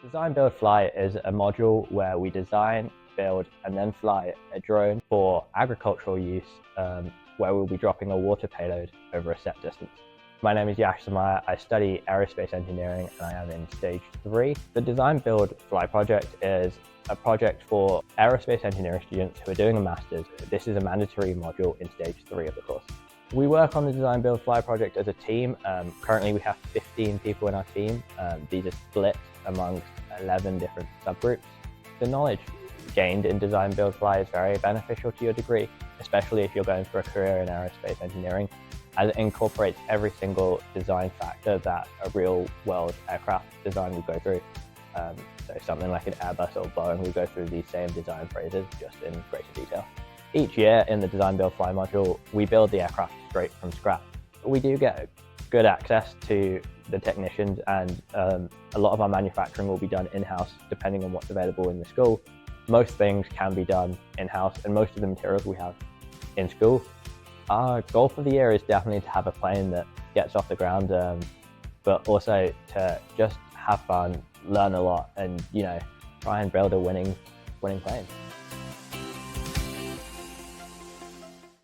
Design, Build, Fly is a module where we design, build, and then fly a drone for agricultural use, where we'll be dropping a water payload over a set distance. My name is Yash Samaya. I study aerospace engineering and I am in stage 3. The Design, Build, Fly project is a project for aerospace engineering students who are doing a master's. This is a mandatory module in stage 3 of the course. We work on the Design, Build, Fly project as a team. Currently we have 15 people in our team. These are split amongst 11 different subgroups. The knowledge gained in Design, Build, Fly is very beneficial to your degree, especially if you're going for a career in aerospace engineering, as it incorporates every single design factor that a real-world aircraft design will go through. So something like an Airbus or Boeing will go through these same design phrases, just in greater detail. Each year in the Design, Build, Fly module, we build the aircraft straight from scratch. We do get good access to the technicians, and a lot of our manufacturing will be done in-house depending on what's available in the school. Most things can be done in-house, and most of the materials we have in school. Our goal for the year is definitely to have a plane that gets off the ground, but also to just have fun, learn a lot, and try and build a winning plane.